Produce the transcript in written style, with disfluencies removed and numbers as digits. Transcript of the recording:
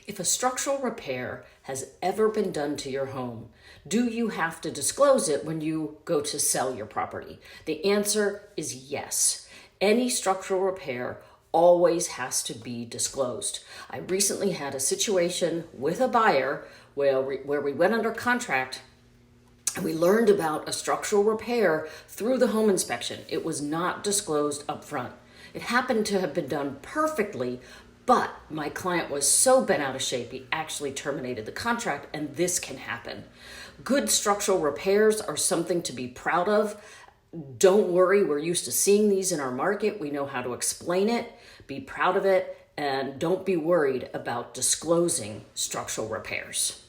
If a structural repair has ever been done to your home, do you have to disclose it when you go to sell your property? The answer is yes. Any structural repair always has to be disclosed. I recently had a situation with a buyer where we went under contract and we learned about a structural repair through the home inspection. It was not disclosed up front. It happened to have been done perfectly, but my client was so bent out of shape, he actually terminated the contract, and this can happen. Good structural repairs are something to be proud of. Don't worry, we're used to seeing these in our market. We know how to explain it. Be proud of it, and don't be worried about disclosing structural repairs.